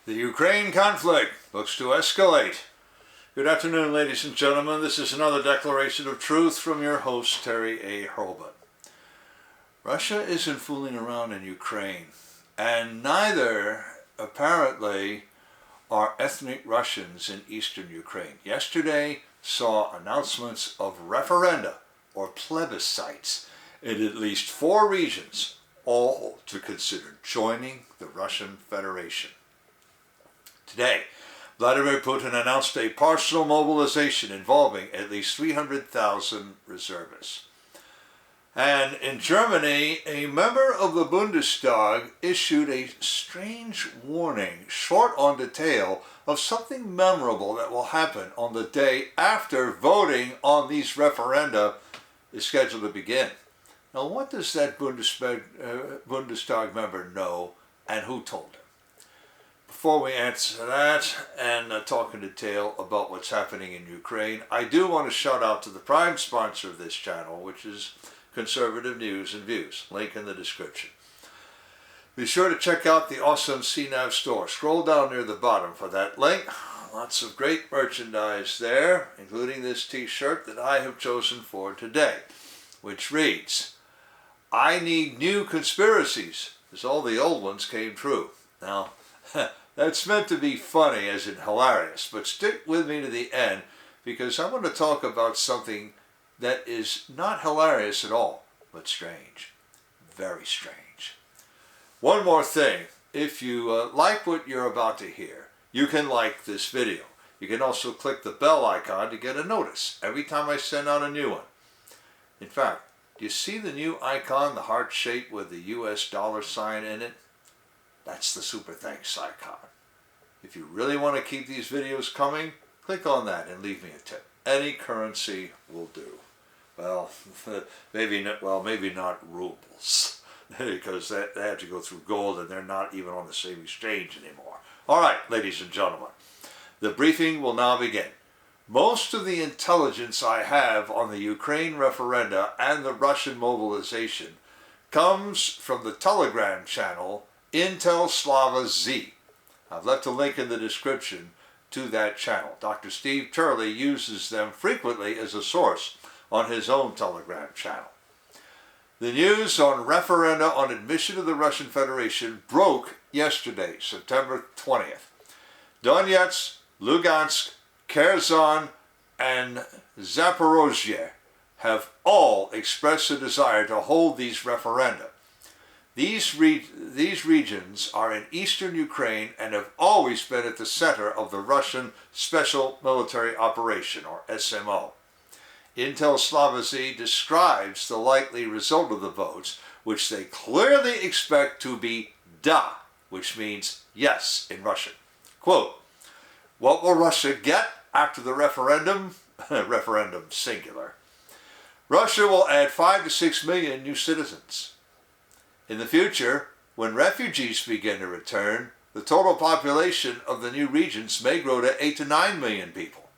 The Ukraine conflict looks to escalate. Good afternoon, ladies and gentlemen. This is another declaration of truth from your host, Terry A. Hurlbut. Russia isn't fooling around in Ukraine, and neither, apparently, are ethnic Russians in eastern Ukraine. Yesterday saw announcements of referenda, or plebiscites, in at least 4 regions, all to consider joining the Russian Federation. Today, Vladimir Putin announced a partial mobilization involving at least 300,000 reservists. And in Germany, a member of the Bundestag issued a strange warning, short on detail, of something memorable that will happen on the day after voting on these referenda is scheduled to begin. Now, what does that Bundestag member know, and who told him? Before we answer that and talk in detail about what's happening in Ukraine, I do want to shout out to the prime sponsor of this channel, which is Conservative News and Views. Link in the description. Be sure to check out the awesome CNAV Store. Scroll down near the bottom for that link. Lots of great merchandise there, including this t-shirt that I have chosen for today, which reads, "I need new conspiracies, as all the old ones came true." Now, that's meant to be funny, as in hilarious, but stick with me to the end, because I want to talk about something that is not hilarious at all, but strange. Very strange. One more thing. If you like what you're about to hear, you can like this video. You can also click the bell icon to get a notice every time I send out a new one. In fact, do you see the new icon, the heart shape with the US dollar sign in it? That's the super thanks icon. If you really want to keep these videos coming, click on that and leave me a tip. Any currency will do. Well, maybe not rubles, because they have to go through gold and they're not even on the same exchange anymore. All right, ladies and gentlemen, the briefing will now begin. Most of the intelligence I have on the Ukraine referenda and the Russian mobilization comes from the Telegram channel Intel Slava Z. I've left a link in the description to that channel. Dr. Steve Turley uses them frequently as a source on his own Telegram channel. The news on referenda on admission to the Russian Federation broke yesterday, September 20th. Donetsk, Lugansk, Kherson, and Zaporozhye have all expressed a desire to hold these referenda. These regions are in eastern Ukraine and have always been at the center of the Russian Special Military Operation, or SMO. Intel Slava Z describes the likely result of the votes, which they clearly expect to be da, which means yes in Russian. Quote, "What will Russia get after the referendum?" Referendum singular. "Russia will add 5 to 6 million new citizens. In the future, when refugees begin to return, the total population of the new regions may grow to 8 to 9 million people.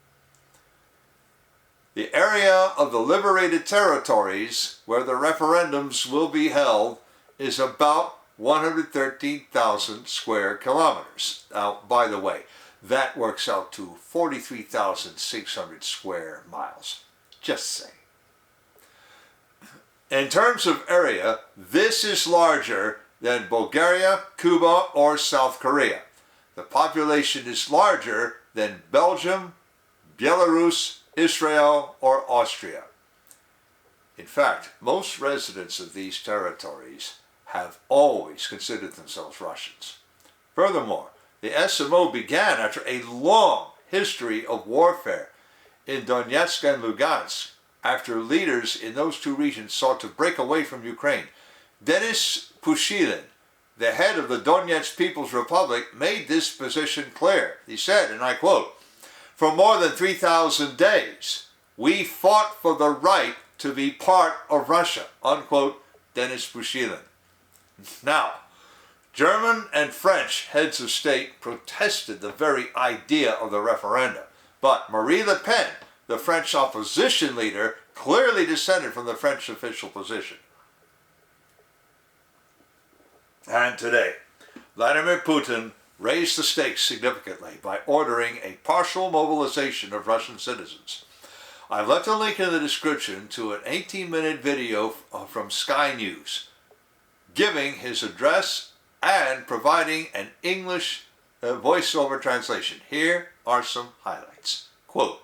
The area of the liberated territories where the referendums will be held is about 113,000 square kilometers. Now, by the way, that works out to 43,600 square miles. Just saying. In terms of area, this is larger than Bulgaria, Cuba, or South Korea. The population is larger than Belgium, Belarus, Israel, or Austria. In fact, most residents of these territories have always considered themselves Russians. Furthermore, the SMO began after a long history of warfare in Donetsk and Lugansk, after leaders in those two regions sought to break away from Ukraine. Denis Pushilin, the head of the Donetsk People's Republic, made this position clear. He said, and I quote, "For more than 3,000 days, we fought for the right to be part of Russia," unquote, Denis Pushilin. Now, German and French heads of state protested the very idea of the referenda, but Marine Le Pen, the French opposition leader, clearly dissented from the French official position. And today, Vladimir Putin raised the stakes significantly by ordering a partial mobilization of Russian citizens. I've left a link in the description to an 18-minute video from Sky News, giving his address and providing an English voiceover translation. Here are some highlights. Quote,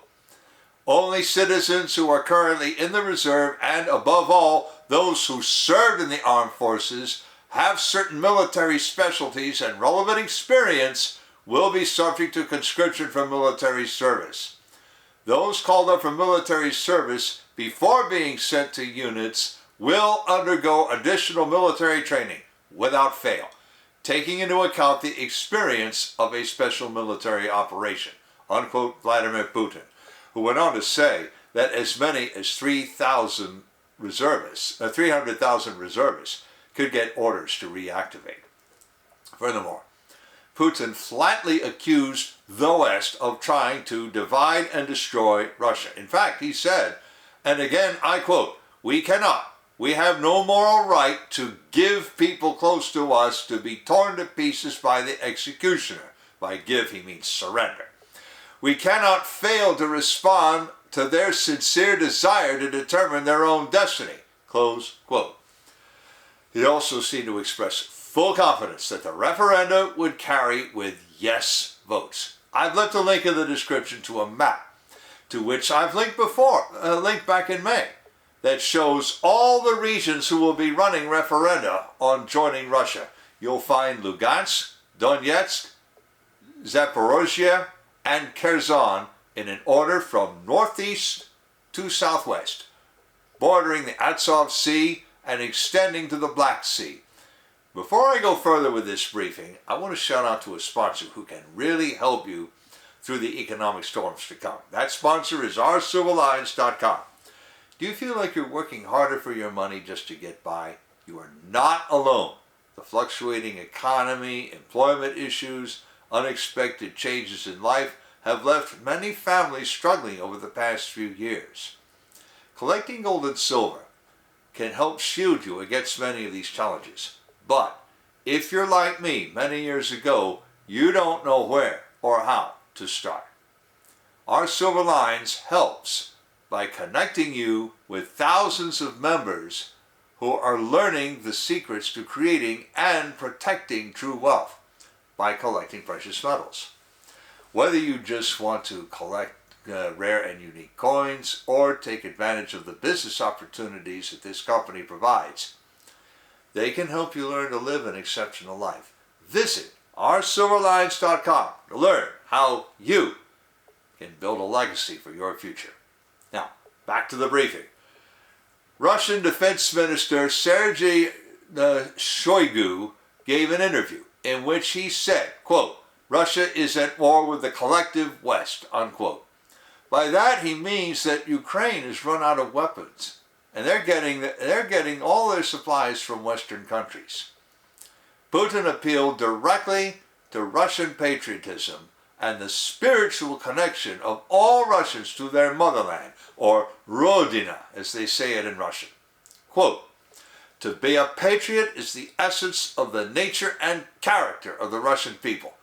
"Only citizens who are currently in the reserve and, above all, those who served in the armed forces, have certain military specialties and relevant experience will be subject to conscription for military service. Those called up for military service before being sent to units will undergo additional military training without fail, taking into account the experience of a special military operation," unquote, Vladimir Putin, who went on to say that as many as 300,000 reservists could get orders to reactivate. Furthermore, Putin flatly accused the West of trying to divide and destroy Russia. In fact, he said, and again I quote, we have no moral right to give people close to us to be torn to pieces by the executioner." By give, he means surrender. "We cannot fail to respond to their sincere desire to determine their own destiny." Close quote. He also seemed to express full confidence that the referenda would carry with yes votes. I've left a link in the description to a map, to which I've linked before, linked back in May, that shows all the regions who will be running referenda on joining Russia. You'll find Lugansk, Donetsk, Zaporozhye, and Kherson in an order from northeast to southwest, bordering the Azov Sea and extending to the Black Sea. Before I go further with this briefing, I want to shout out to a sponsor who can really help you through the economic storms to come. That sponsor is ourcivilines.com. Do you feel like you're working harder for your money just to get by? You are not alone. The fluctuating economy, employment issues, unexpected changes in life have left many families struggling over the past few years. Collecting gold and silver can help shield you against many of these challenges. But if you're like me many years ago, you don't know where or how to start. Our Silver Lines helps by connecting you with thousands of members who are learning the secrets to creating and protecting true wealth by collecting precious metals. Whether you just want to collect rare and unique coins or take advantage of the business opportunities that this company provides, they can help you learn to live an exceptional life. Visit oursilverlines.com to learn how you can build a legacy for your future. Now, back to the briefing. Russian Defense Minister Sergei Shoigu gave an interview in which he said, quote, "Russia is at war with the collective West," unquote. By that he means that Ukraine has run out of weapons, and they're getting all their supplies from Western countries. Putin appealed directly to Russian patriotism and the spiritual connection of all Russians to their motherland, or Rodina, as they say it in Russian. Quote, "To be a patriot is the essence of the nature and character of the Russian people.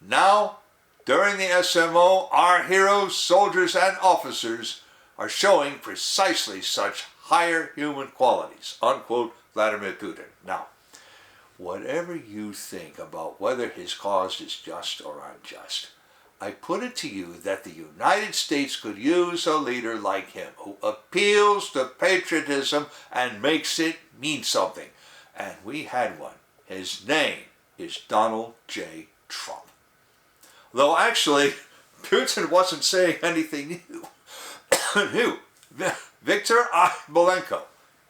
Now, during the SMO, our heroes, soldiers, and officers are showing precisely such higher human qualities," unquote, Vladimir Putin. Now, whatever you think about whether his cause is just or unjust, I put it to you that the United States could use a leader like him who appeals to patriotism and makes it mean something. And we had one. His name is Donald J. Trump. Though actually, Putin wasn't saying anything new. Victor Bolenko,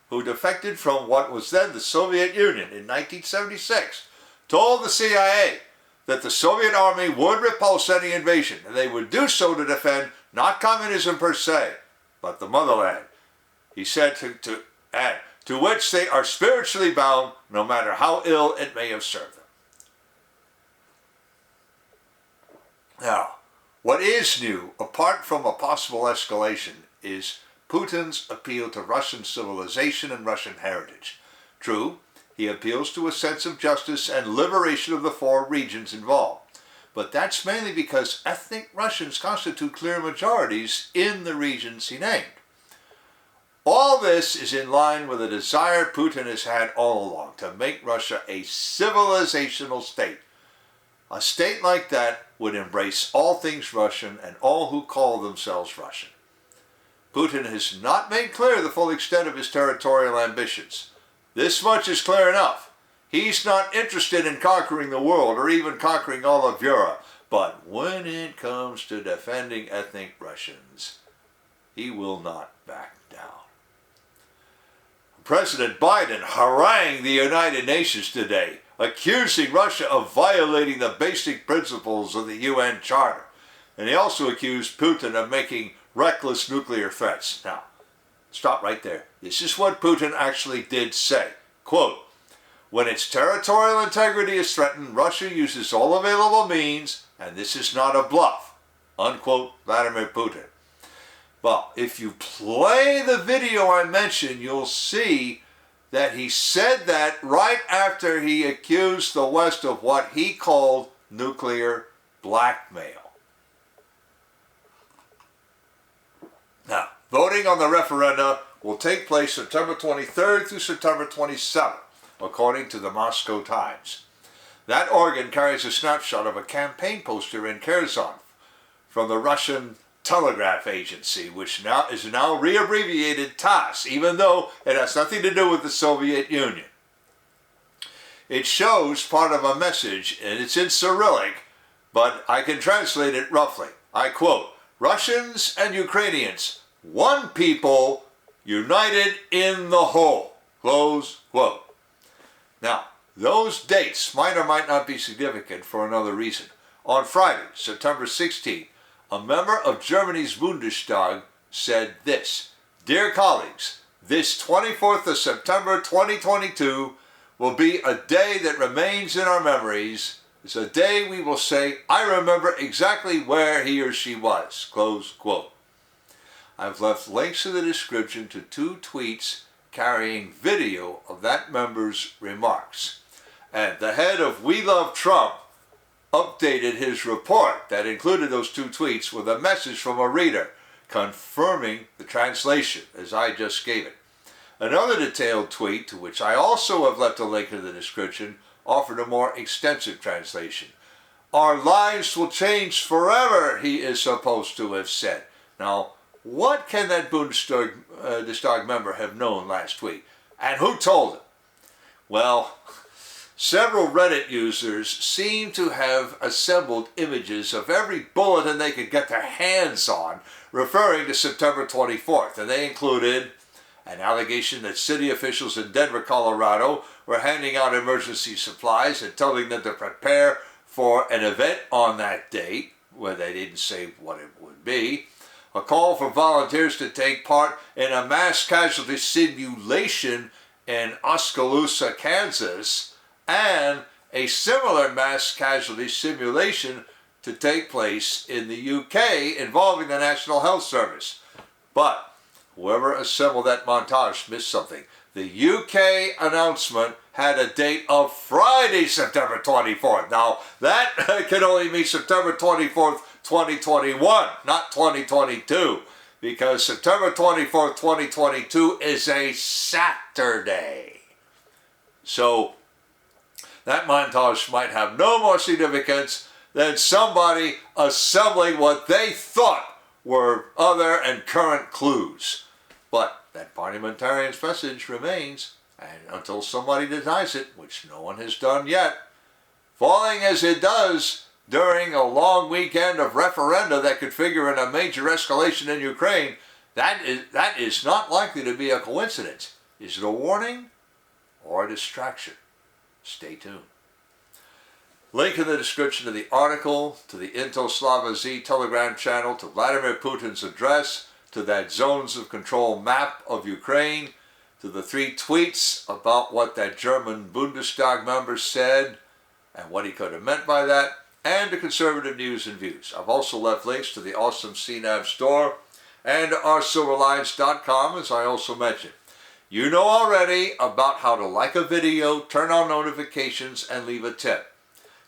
who defected from what was then the Soviet Union in 1976, told the CIA that the Soviet army would repulse any invasion, and they would do so to defend not communism per se, but the motherland. He said to add, to which they are spiritually bound, no matter how ill it may have served them. Now, what is new, apart from a possible escalation, is Putin's appeal to Russian civilization and Russian heritage. True, he appeals to a sense of justice and liberation of the four regions involved. but that's mainly because ethnic Russians constitute clear majorities in the regions he named. All this is in line with a desire Putin has had all along to make Russia a civilizational state. A state like that would embrace all things Russian and all who call themselves Russian. Putin has not made clear the full extent of his territorial ambitions. This much is clear enough. He's not interested in conquering the world or even conquering all of Europe. But when it comes to defending ethnic Russians, he will not back down. President Biden harangued the United Nations today, accusing Russia of violating the basic principles of the UN Charter. And he also accused Putin of making reckless nuclear threats. Now, stop right there. This is what Putin actually did say. Quote, "When its territorial integrity is threatened, Russia uses all available means, and this is not a bluff." Unquote, Vladimir Putin. Well, if you play the video I mentioned, you'll see that he said that right after he accused the West of what he called nuclear blackmail. Now, voting on the referenda will take place September 23rd through September 27th, according to the Moscow Times. That organ carries a snapshot of a campaign poster in Kherson from the Russian Telegraph Agency, which is now re-abbreviated TASS, even though it has nothing to do with the Soviet Union. It shows part of a message, and it's in Cyrillic, but I can translate it roughly. I quote, "Russians and Ukrainians, one people, united in the whole." Close quote. Now, those dates might or might not be significant for another reason. On Friday, September 16th, a member of Germany's Bundestag said this: "Dear colleagues, this 24th of September 2022 will be a day that remains in our memories. It's a day we will say, I remember exactly where he or she was." Close quote. I've left links in the description to 2 tweets carrying video of that member's remarks. And the head of We Love Trump updated his report that included those 2 tweets with a message from a reader confirming the translation as I just gave it. Another detailed tweet, to which I also have left a link in the description, offered a more extensive translation. "Our lives will change forever," he is supposed to have said. Now, what can that Bundestag member have known last week? And who told him? Well, several Reddit users seem to have assembled images of every bulletin they could get their hands on referring to September 24th, and they included an allegation that city officials in Denver, Colorado were handing out emergency supplies and telling them to prepare for an event on that date, where they didn't say what it would be, a call for volunteers to take part in a mass casualty simulation in Oskaloosa, Kansas, and a similar mass casualty simulation to take place in the UK involving the National Health Service. But whoever assembled that montage missed something. The UK announcement had a date of Friday, September 24th. Now, that can only mean September 24th, 2021, not 2022, because September 24th, 2022 is a Saturday. So, that montage might have no more significance than somebody assembling what they thought were other and current clues. But that parliamentarian's message remains, and until somebody denies it, which no one has done yet, falling as it does during a long weekend of referenda that could figure in a major escalation in Ukraine, that is not likely to be a coincidence. Is it a warning or a distraction? Stay tuned. Link in the description to the article, to the Intel Slava Z Telegram channel, to Vladimir Putin's address, to that zones of control map of Ukraine, to the 3 tweets about what that German Bundestag member said and what he could have meant by that, and to conservative news and views. I've also left links to the awesome CNAV Store and oursilverlines.com, as I also mentioned. You know already about how to like a video, turn on notifications, and leave a tip.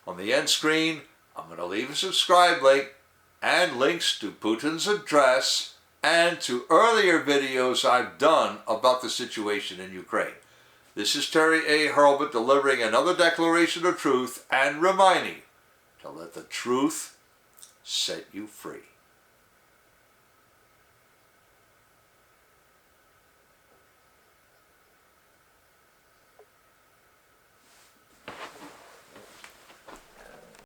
On the end screen, I'm going to leave a subscribe link and links to Putin's address and to earlier videos I've done about the situation in Ukraine. This is Terry A. Hurlbut delivering another declaration of truth and reminding you to let the truth set you free.